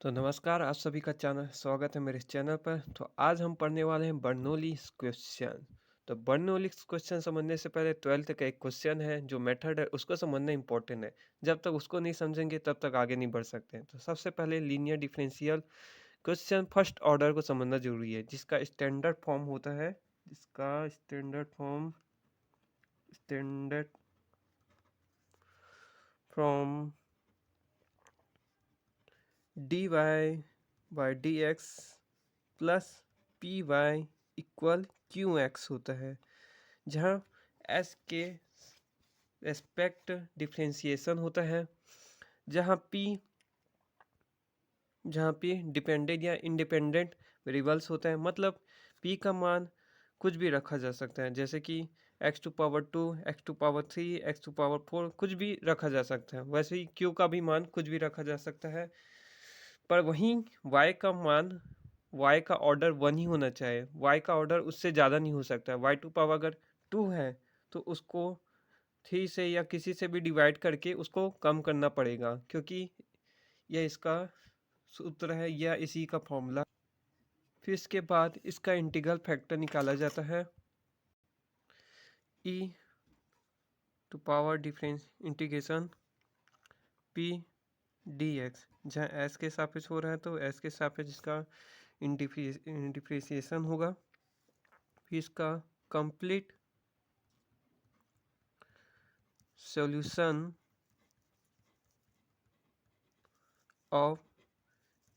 तो नमस्कार, आप सभी का चैनल स्वागत है मेरे इस चैनल पर। तो आज हम पढ़ने वाले हैं बर्नौलीज़ क्वेश्चन। तो बर्नौलीज़ क्वेश्चन समझने से पहले 12th का एक क्वेश्चन है जो मेथड है उसको समझना इंपॉर्टेंट है। जब तक उसको नहीं समझेंगे तब तक आगे नहीं बढ़ सकते हैं। तो सबसे पहले linear differential question first order को समझना जरूरी है, जिसका स्टैंडर्ड फॉर्म होता है जिसका standard form dy by d x plus p y equal q x होता है, जहाँ एस के रेस्पेक्ट डिफ्रेंसिएशन होता है, जहाँ पी डिपेंडेंट या इंडिपेंडेंट वेरिएबल्स होता है। मतलब पी का मान कुछ भी रखा जा सकता है, जैसे कि x⁻², x⁻3, x⁻4 कुछ भी रखा जा सकता है। वैसे ही क्यू का भी मान कुछ भी रखा जा सकता है। पर वहीं y का ऑर्डर 1 ही होना चाहिए। y का ऑर्डर उससे ज़्यादा नहीं हो सकता। y² अगर 2 है तो उसको 3 से या किसी से भी डिवाइड करके उसको कम करना पड़ेगा, क्योंकि यह इसका सूत्र है या इसी का फॉर्मूला। फिर इसके बाद इसका इंटीग्रल फैक्टर निकाला जाता है e⁻ difference integration p dx, जहाँ s के सापेक्ष हो रहा है तो s के सापेक्ष इसका डिफ्रेंसिएशन होगा। फिर इसका complete solution of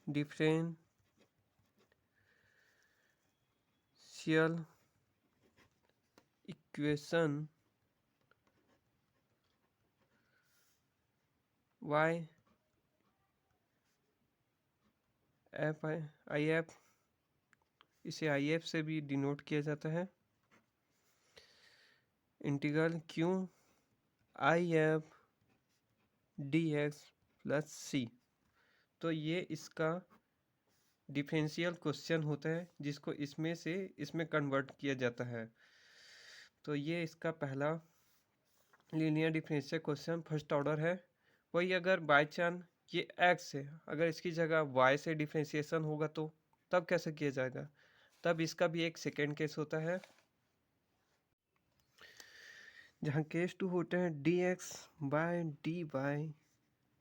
differential equation y F I F, इसे आई एफ से भी डिनोट किया जाता है। Integral Q I F D x plus C. तो ये इसका डिफरेंशियल क्वेश्चन होता है, जिसको इसमें से इसमें कन्वर्ट किया जाता है। तो ये इसका पहला linear differential question first order है। वही अगर बाय चांस ये एक्स है, अगर इसकी जगह वाई से डिफरेंशिएशन होगा तो तब कैसे किया जाएगा? तब इसका भी एक सेकेंड केस होता है, जहाँ केस 2 होते हैं d x by d Y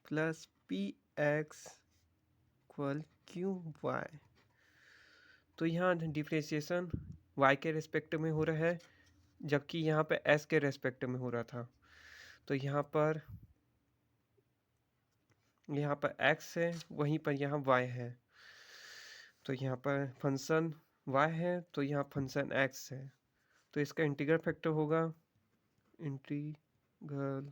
plus p x equal q y. तो यहाँ डिफरेंशिएशन y के रेस्पेक्ट में हो रहा है, जबकि यहाँ पे s के रेस्पेक्ट में हो रहा था। तो यहाँ पर x है, वहीं पर यहाँ y है। तो यहाँ पर फंक्शन y है तो यहाँ फंक्शन x है। तो इसका इंटीग्रल फैक्टर होगा इंटीग्रल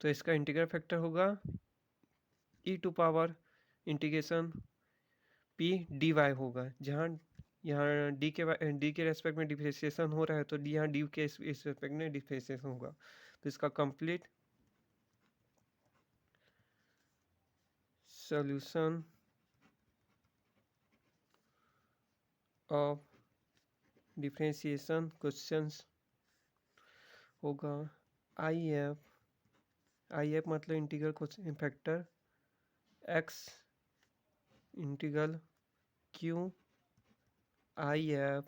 तो इसका इंटीग्रल फैक्टर होगा e⁻इंटीग्रेशन p dy होगा, जहाँ यहाँ डी के रेस्पेक्ट में डिफरेंशिएशन हो रहा है तो यहाँ डी के इस रेस्पेक्ट में डिफरेंशिएशन होगा। तो इसका complete solution of differentiation questions होगा आई एफ मतलब integral question factor X integral Q I F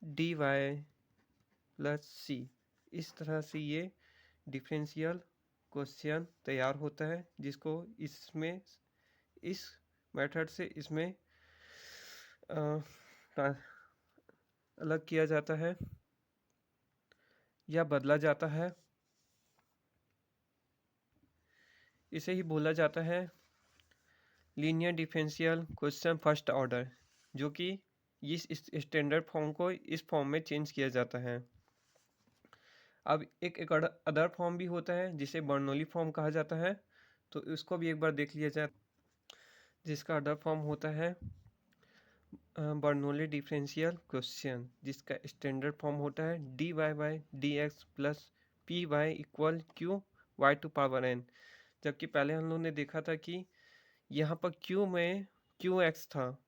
D Y plus C. इस तरह से ये डिफरेंशियल क्वेश्चन तैयार होता है, जिसको इसमें इस मेथड से इसमें अलग किया जाता है या बदला जाता है। इसे ही बोला जाता है linear differential question first order, जो कि इस स्टैंडर्ड फॉर्म को इस फॉर्म में चेंज किया जाता है। अब एक अदर फॉर्म भी होता है जिसे बर्नौली फॉर्म कहा जाता है, तो इसको भी एक बार देख लिया जाए, जिसका अदर फॉर्म होता है बर्नौली डिफरेंशियल क्वेश्चन, जिसका स्टैंडर्ड फॉर्म होता है dy by d x plus p y equal q y to power n. जबकि पहले हम लोग ने देखा था कि यहाँ पर q में क्यू एक्स था,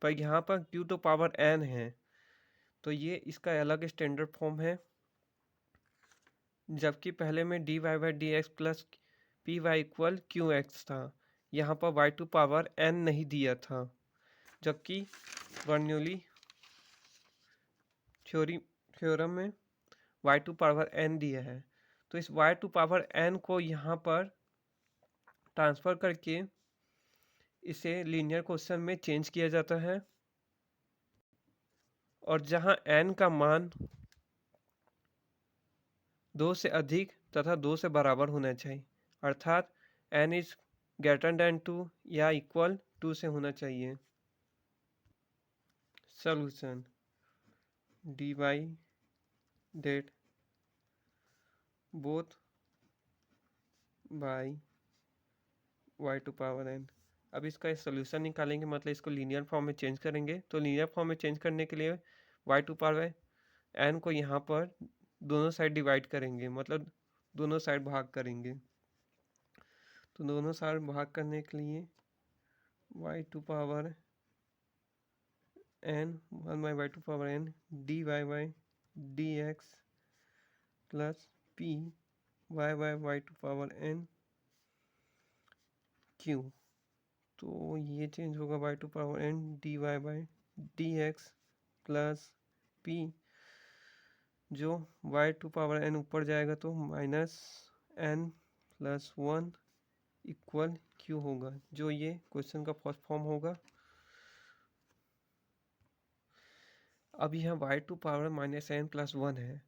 पर यहाँ पर q टू पावर n है। तो ये इसका अलग स्टैंडर्ड फॉर्म है, जबकि पहले में dy by d x plus p y equal q x था। यहाँ पर वाई टू पावर एन नहीं दिया था, जबकि बर्नौली थ्योरम में वाई टू पावर एन दिया है। तो इस वाई टू पावर एन को यहाँ पर ट्रांसफ़र करके इसे लीनियर क्वेश्चन में चेंज किया जाता है, और जहाँ n का मान 2 से अधिक तथा 2 से बराबर होना चाहिए, अर्थात n इज ग्रेटर देन 2 या इक्वल 2 से होना चाहिए। Solution divided both by y to power n. अब इसका सोल्यूशन निकालेंगे, मतलब इसको लीनियर फॉर्म में चेंज करेंगे। तो लीनियर फॉर्म में चेंज करने के लिए वाई टू पावर एन को यहाँ पर दोनों साइड डिवाइड करेंगे, मतलब दोनों साइड भाग करेंगे। तो दोनों साइड भाग करने के लिए y to power n 1 by y to power n d y by d x plus p y by y to power n q. तो ये चेंज होगा y to power n d y by d x plus p, जो y to power n ऊपर जाएगा तो minus n plus 1 equal q होगा, जो ये क्वेश्चन का फर्स्ट फॉर्म होगा। अब यहाँ y to power minus n plus 1 है।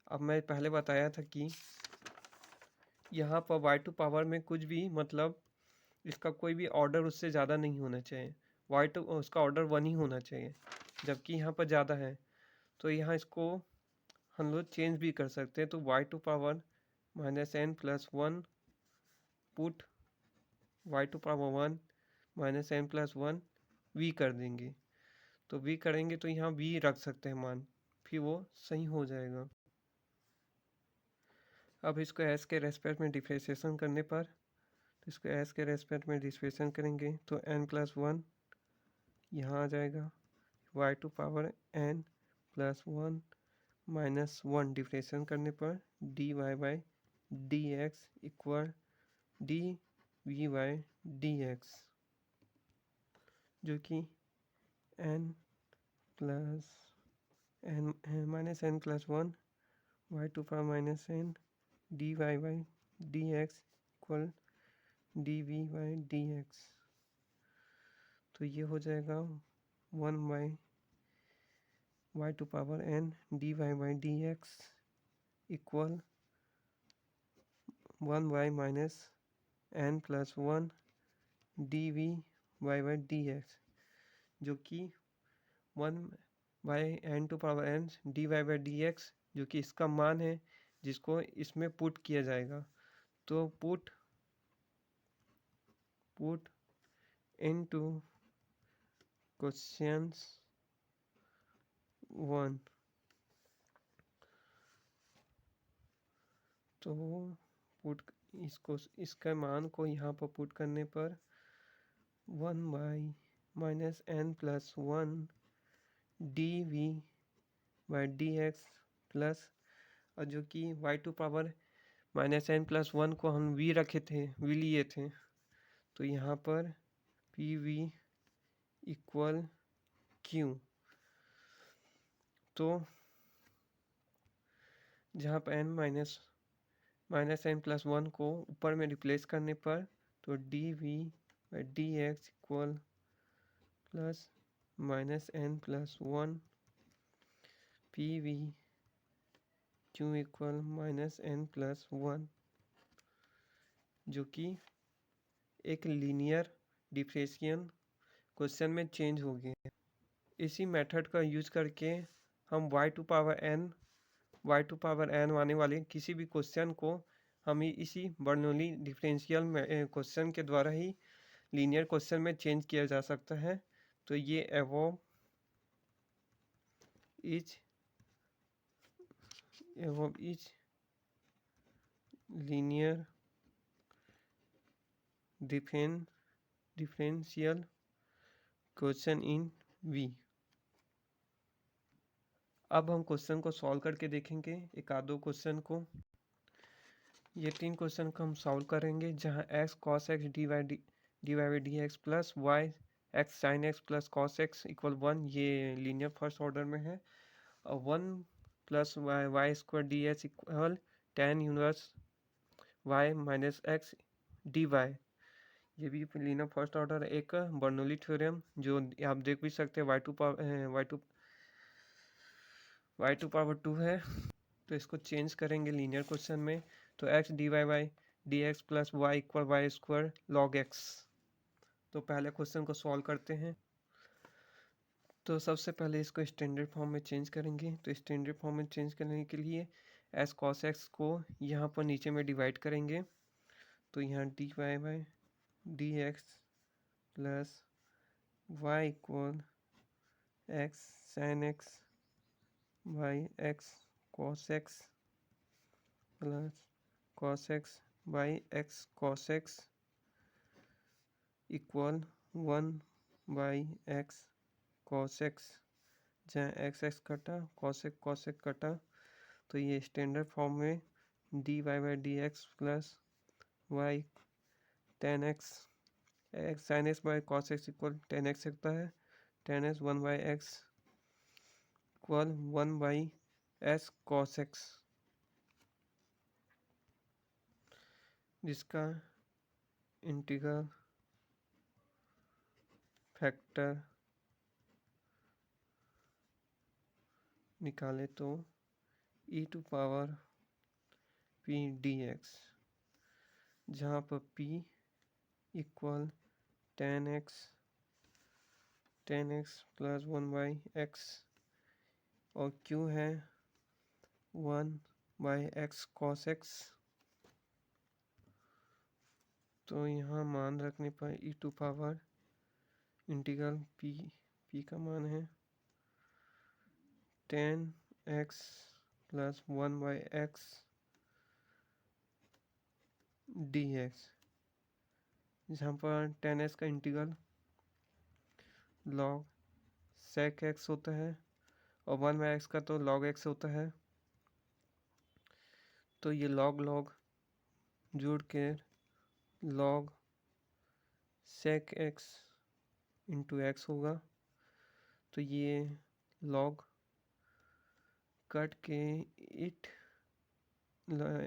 अब मैं पहले बताया था कि यहाँ पर वाई टू पावर में कुछ भी, मतलब इसका कोई भी ऑर्डर उससे ज़्यादा नहीं होना चाहिए, वाई टू उसका ऑर्डर 1 ही होना चाहिए, जबकि यहाँ पर ज़्यादा है। तो यहाँ इसको हम लोग चेंज भी कर सकते हैं। तो y to power minus n plus 1 put y to power 1 minus n plus 1 v कर देंगे। तो वी करेंगे तो यहाँ वी रख सकते हैं मान, फिर वो सही हो जाएगा। अब इसको एस के रेस्पेक्ट में डिफरेंशिएशन करने पर, तो इसको एस के रेस्पेक्ट में डिफरेंशिएशन करेंगे तो एन प्लस 1 यहाँ आ जाएगा, y to power n plus 1 minus 1 differentiation करने पर d y by d x equal d v by d x, जो कि n plus n minus n plus 1 y to power minus n d y by d x equal d v by d x. तो ये हो जाएगा 1 by y to power n d y by d x equal 1 by minus n plus 1 d v y by d x, जो कि 1 by n to power n d y by d x, जो कि इसका मान है जिसको इसमें put किया जाएगा। तो पुट इनटू क्वेश्चंस 1, तो पुट इसको इसका मान को यहाँ पर पुट करने पर 1 by minus n plus 1 d v by d x plus, और जो कि y to power minus n plus 1 को हम वी रखे थे, वी लिए थे, तो यहाँ पर पी वी इक्वल क्यू। तो जहाँ पर एन माइनस एन प्लस 1 को ऊपर में रिप्लेस करने पर, तो d v by d x equal plus minus n plus 1 p v q equal minus n plus 1, जो कि एक लीनियर डिफरेंशियल क्वेश्चन में चेंज हो गए। इसी मेथड का यूज करके हम वाई टू पावर एन आने वाले किसी भी क्वेश्चन को हम इसी बर्नौली डिफरेंशियल क्वेश्चन के द्वारा ही लीनियर क्वेश्चन में चेंज किया जा सकता है। तो ये above is linear differential question in V. अब हम क्वेश्चन को सॉल्व करके देखेंगे, एक आधो क्वेश्चन को। ये 3 क्वेश्चन को हम सॉल्व करेंगे, जहाँ x cos x dy by d x plus y x sin x plus cos x equal 1, ये लीनियर फर्स्ट ऑर्डर में है। और 1 plus Y square d h equal tan inverse y minus x d y, ये भी linear first order. एक Bernoulli theorem, जो आप देख भी सकते हैं, वाई टू पावर 2 है। तो इसको चेंज करेंगे लीनियर क्वेश्चन में, तो x d y by d x plus y equal y square log x. तो पहले क्वेश्चन को सॉल्व करते हैं। तो सबसे पहले इसको स्टैंडर्ड फॉर्म में चेंज करेंगे। तो स्टैंडर्ड फॉर्म में चेंज करने के लिए एस कॉस एक्स को यहाँ पर नीचे में डिवाइड करेंगे। तो यहाँ d y by d x plus y equal x sine x by x cos x plus cos x by x cos x equal 1 by x cos x, जहाँ x x कटा, कॉस एक्स कटा। तो ये standard form में d y by d x plus y tan x x sine x by cos x equal tan x सकता है। Tan x 1 by x equal 1 by S cos X, जिसका integral factor निकाले तो E to power P D X, जहाँ पर P equal tan X plus 1 by X और Q है 1 by x cos x. तो यहाँ मान रखने पर ई टू पावर इंटीग्रल पी का मान है 10x plus 1 by x D X, जहाँ पर 10x का इंटीग्रल लॉग सेक एक्स होता है और 1 बाई एक्स का तो लॉग एक्स होता है। तो ये लॉग जोड़ के log sec X into X होगा। तो ये लॉग कट के इट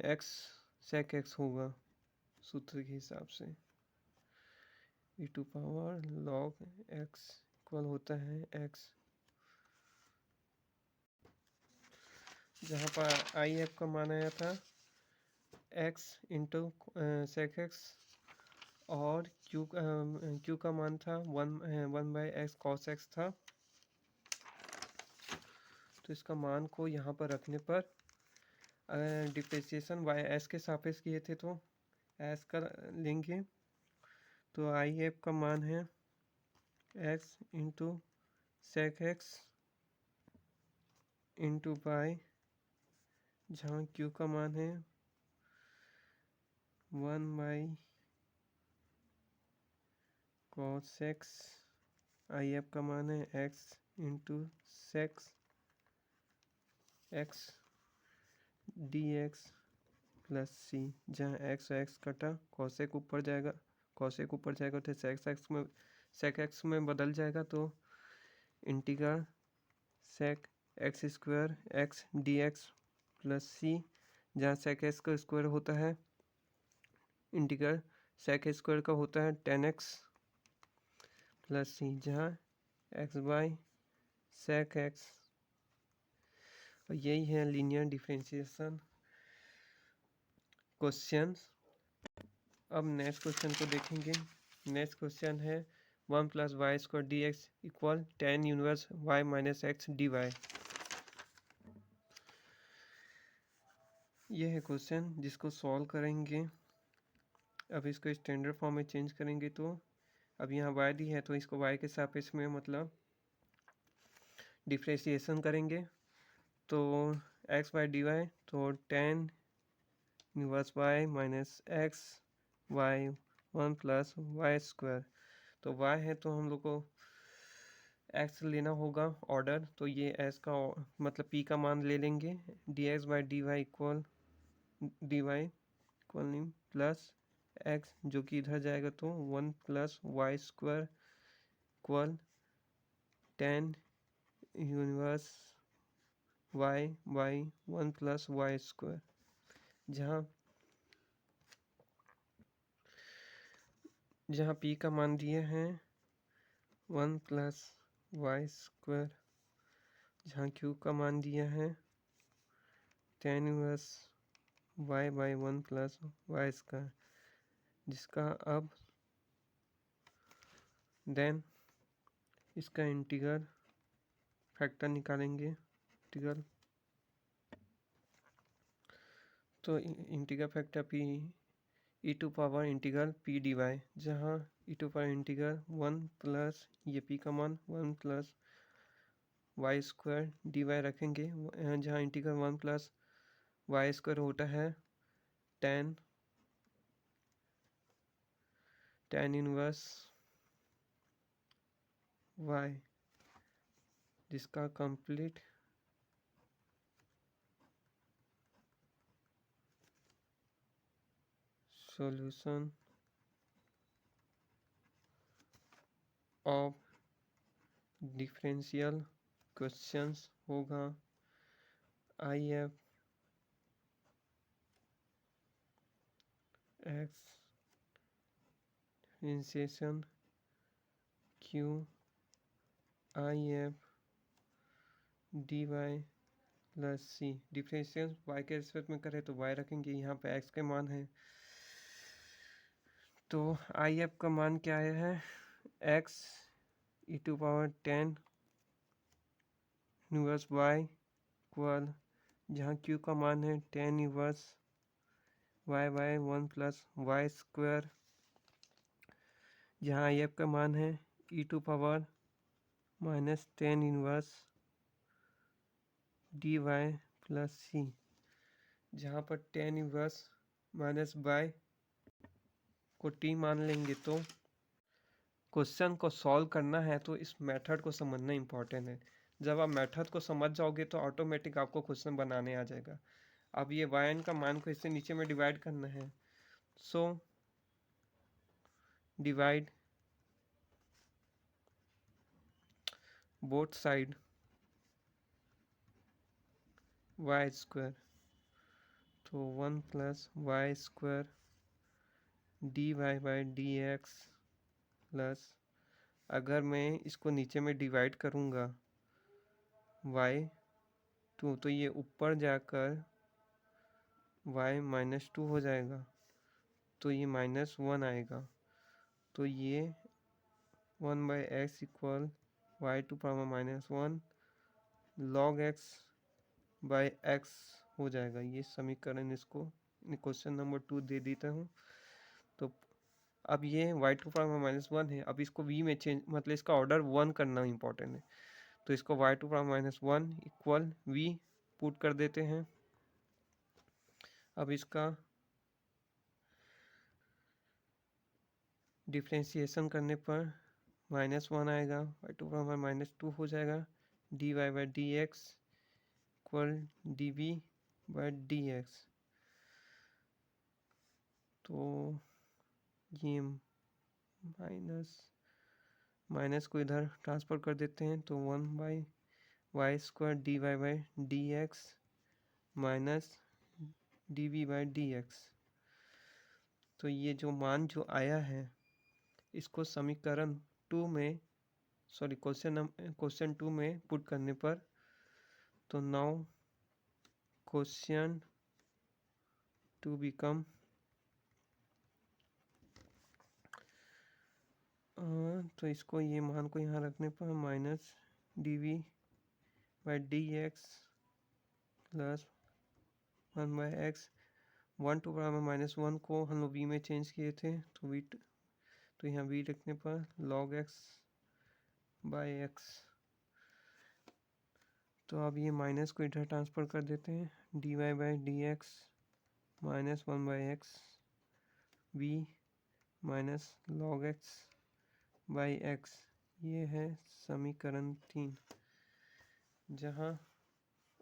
एक्स सेक एक्स होगा सूत्र के हिसाब से। E to power log X equal होता है एक्स, जहाँ पर आई एफ का मान आया था एक्स इंटू सेक एक्स और क्यू का मान था 1 बाई एक्स कॉस एक्स था। तो इसका मान को यहाँ पर रखने पर डिप्रेशिएशन वाई एस के सापेक्ष किए थे तो एस का लेंगे। तो आई एफ का मान है X into sec X into by, जहाँ क्यू का मान है 1 by cos X, I F का मान है X into sec X D x plus C, जहाँ एक्स कटा कॉसेक ऊपर जाएगा तो सेक एक्स में बदल जाएगा। तो integral sec X square X D x plus C, जहाँ सेक एक्स का स्क्वायर होता है इंटीग्रल सेक स्क्वायर का होता है 10x प्लस सी, जहाँ एक्स बाई सेक एक्स। और यही है लीनियर डिफरेंशिएशन क्वेश्चंस। अब नेक्स्ट क्वेश्चन को देखेंगे। नेक्स्ट क्वेश्चन है 1 plus Y square d x equal tan inverse y minus x d y. यह है क्वेश्चन जिसको सॉल्व करेंगे। अब इसको स्टैंडर्ड फॉर्म में चेंज करेंगे। तो अब यहाँ वाई दी है तो इसको वाई के सापेक्ष में मतलब डिफ्रेंशिएशन करेंगे। तो एक्स बाई डी वाई, तो tan inverse y minus x y 1 plus Y square. तो वाई है तो हम लोग को एक्स लेना होगा ऑर्डर। तो ये एस का मतलब पी का मान ले लेंगे d x by d y equal d y equal plus x, जो कि इधर जाएगा तो 1 plus Y square equal tan inverse y by 1 plus Y square, जहाँ पी का मान दिए हैं 1 प्लस वाई स्क्वायर, जहाँ क्यू का मान दिया है tan inverse Y by 1 plus Y square, जिसका अब देन इसका इंटीग्रल फैक्टर निकालेंगे। इंटीग्रल तो integral factor p E to power integral P D Y, जहाँ E to power integral 1 plus ये पी का मान 1 plus Y square D Y रखेंगे, जहाँ इंटीग्रल 1 प्लस वाई स्क्वायर होता है टेन इनवर्स वाई, जिसका complete solution of differential questions होगा I F X differentiation Q I F D Y plus C. Differential Y के respect में करें तो वाई रखेंगे, यहाँ पे एक्स के मान है, तो आई एफ का मान क्या आया है X E to power tan inverse Y equal, जहाँ क्यू का मान है tan inverse Y by 1 plus Y square, जहाँ आई एफ का मान है E to power minus tan inverse D Y plus C, जहाँ पर टेन इनवर्स माइनस बाई को टी मान लेंगे। तो क्वेश्चन को सॉल्व करना है तो इस मेथड को समझना इम्पोर्टेंट है। जब आप मेथड को समझ जाओगे तो ऑटोमेटिक आपको क्वेश्चन बनाने आ जाएगा। अब ये वाई का मान को इससे नीचे में डिवाइड करना है, so divide both side y square, तो 1 plus Y square D y by d x plus, अगर मैं इसको नीचे में डिवाइड करूँगा वाई टू, तो ये ऊपर जाकर वाई माइनस टू हो जाएगा, तो ये माइनस वन आएगा, तो ये 1 by x equal y to power minus one log x by x हो जाएगा। ये समीकरण इसको क्वेश्चन नंबर 2 दे देता हूँ। तो अब ये y to power minus one है, अब इसको वी में चेंज, मतलब इसका ऑर्डर 1 करना इंपॉर्टेंट है, तो इसको y to power minus one equal v put कर देते हैं। अब इसका डिफ्रेंशिएशन करने पर माइनस वन आएगा, y to power minus two हो जाएगा, d y by d x equal d v by d x, तो ये माइनस को इधर ट्रांसफर कर देते हैं, तो 1 by y square D y by d x minus d v by d x. तो ये जो मान जो आया है इसको समीकरण 2 में, सॉरी क्वेश्चन 2 में पुट करने पर, तो नाउ क्वेश्चन 2 बिकम तो इसको ये मान को यहाँ रखने पर minus d v by d x plus 1 by x, 1 to power minus one को हम लोग वी में चेंज किए थे, तो वी, तो यहाँ वी रखने पर लॉग एक्स बाई एक्स, तो अब ये माइनस को इधर ट्रांसफर कर देते हैं, d y by d x minus 1 by x v minus log x by x, ये है समीकरण 3, जहाँ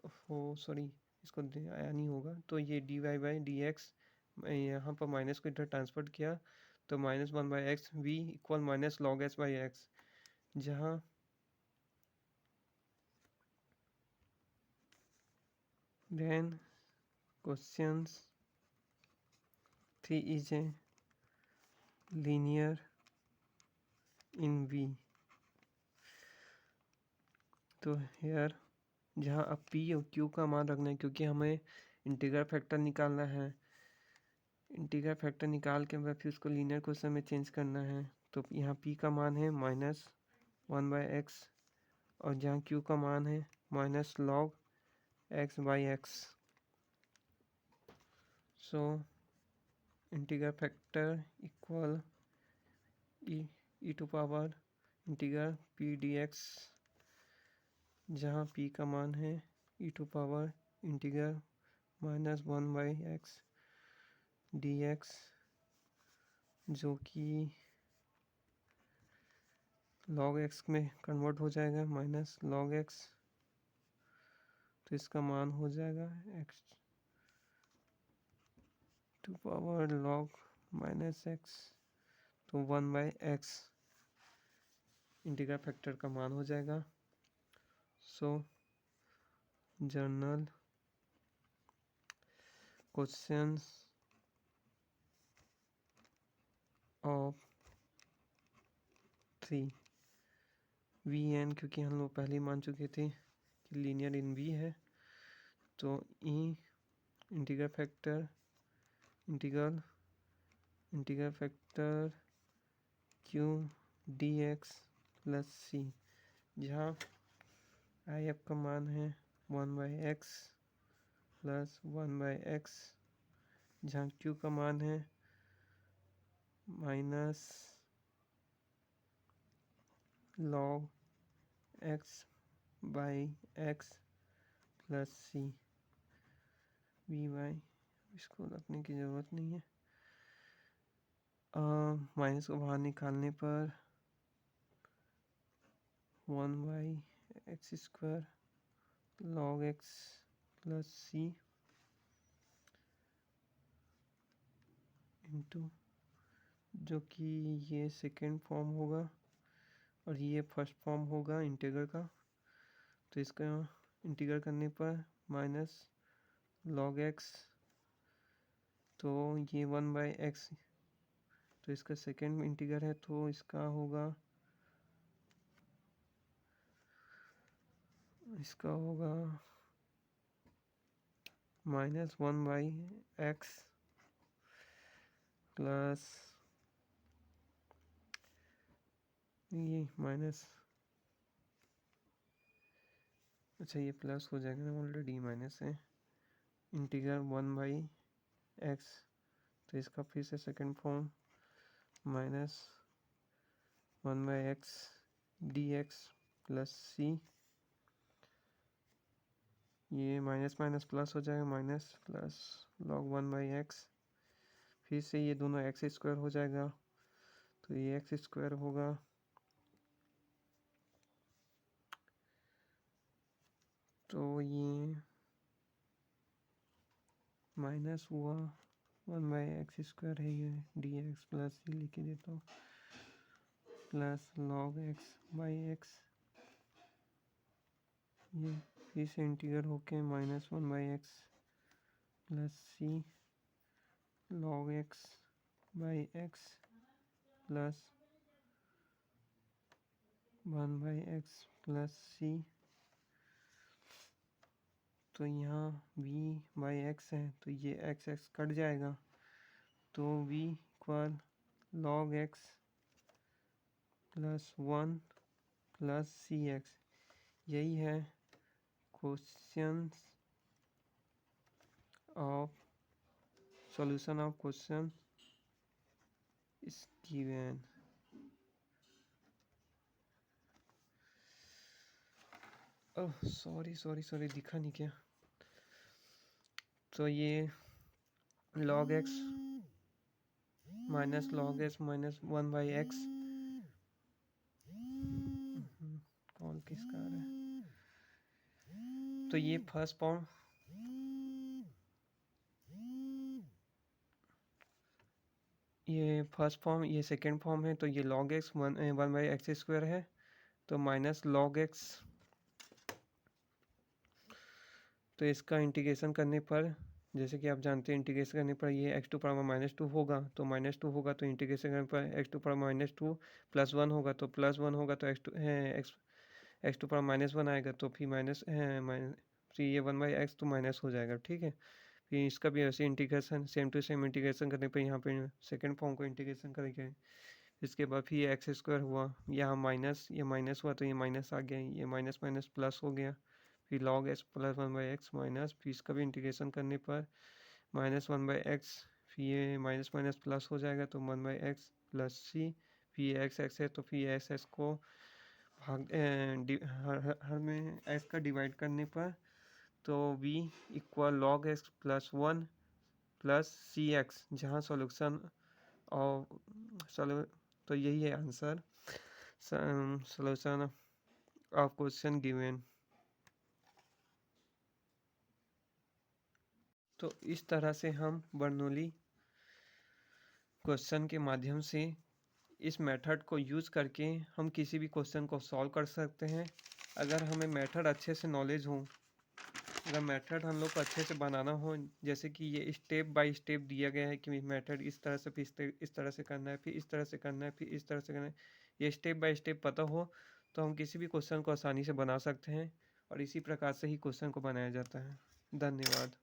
हो सॉरी इसको आया नहीं होगा, तो ये d y by d x मैं यहाँ पर माइनस को इधर ट्रांसफर किया तो -1/x v equal minus log S by X, जहाँ then questions 3 is a linear in v। तो हेयर जहाँ अब p और q का मान रखना है, क्योंकि हमें इंटीग्रल फैक्टर निकालना है। इंटीग्रल फैक्टर निकाल के फिर उसको लीनियर क्वेश्चन में चेंज करना है। तो यहाँ p का मान है -1/x और जहाँ q का मान है minus log x by X. So integral factor equal E to power integral p dx, जहाँ p का मान है E to power integral -1/x dx, जो कि log x में कन्वर्ट हो जाएगा माइनस log x। तो इसका मान हो जाएगा x to power log -x, तो 1/x इंटीग्रल फैक्टर का मान हो जाएगा। सो जर्नल क्वेश्चंस ऑफ 3 vn, क्योंकि हम लोग पहले ही मान चुके थे कि लीनियर इन v है, तो E integral factor q dx plus c, जहाँ आई एफ का मान है 1/x प्लस 1/x, जहाँ q का मान है minus log x by x plus c v by, इसको रखने की ज़रूरत नहीं है। माइनस को बाहर निकालने पर 1/x² log x plus c into, जो कि ये सेकेंड फॉर्म होगा और ये फर्स्ट फॉर्म होगा इंटीग्रल का। तो इसका इंटीग्रल करने पर माइनस log x, तो ये 1/x, तो इसका सेकेंड इंटीग्रल है तो इसका होगा -1/x प्लस ये माइनस, अच्छा ये प्लस हो जाएगा ना, ऑलरेडी माइनस है, इंटीग्रल 1/x, तो इसका फिर से second form -1/x dx plus c, ये माइनस माइनस प्लस हो जाएगा, माइनस प्लस log 1/x, फिर से ये दोनों x² हो जाएगा, तो ये x² होगा तो ये माइनस हुआ 1/x² है, ये dx प्लस c लिख देता हूँ, plus log x by x, ये फिर से इंटीग्रल होके -1/x plus c log x by x plus 1/x plus c। तो यहाँ v/x है तो ये x कट जाएगा, तो v equal log x plus 1 plus cx। यही है questions of solution of question is given. Oh sorry दिखा नहीं क्या। तो ये log x minus log x minus 1/x, call किसका आ रहा है, तो ये फर्स्ट फॉर्म ये फर्स्ट फॉर्म, ये सेकेंड फॉर्म है, तो ये log x 1/x² है, तो माइनस log x, तो इसका इंटीग्रेशन करने पर, जैसे कि आप जानते हैं इंटीग्रेशन करने पर ये x⁻² होगा, तो -2 होगा, तो इंटीग्रेशन करने पर x⁻² +1 होगा, तो +1 होगा, तो x⁻1 आएगा, तो फिर फिर ये 1/x तो माइनस हो जाएगा, ठीक है। फिर इसका भी ऐसे integration same to same integration करने पे यहाँ पे सेकेंड फॉर्म को इंटीग्रेशन करेंगे। इसके बाद फिर ये x² हुआ, यहाँ माइनस, ये माइनस हुआ, तो ये माइनस आ गया, ये माइनस माइनस प्लस हो गया, फिर log x + 1/x माइनस, फिर इसका भी इंटीग्रेशन करने पर -1/x, फिर ये माइनस माइनस प्लस हो जाएगा, तो 1/x + c, फिर ये x है, तो फिर x को हर में x का डिवाइड करने पर, तो v = log x + 1 + cx, जहाँ सॉल्यूशन और तो यही है answer, solution of question given. तो इस तरह से हम बर्नौली क्वेश्चन के माध्यम से, इस मेथड को यूज़ करके हम किसी भी क्वेश्चन को सॉल्व कर सकते हैं। अगर हमें मेथड अच्छे से नॉलेज हो, अगर मेथड हम लोग को अच्छे से बनाना हो, जैसे कि ये स्टेप बाय स्टेप दिया गया है कि मेथड इस तरह से, फिर इस तरह से करना है, फिर इस तरह से करना है, फिर इस तरह से करना है, ये स्टेप बाय स्टेप पता हो, तो हम किसी भी क्वेश्चन को आसानी से बना सकते हैं, और इसी प्रकार से ही क्वेश्चन को बनाया जाता है। धन्यवाद।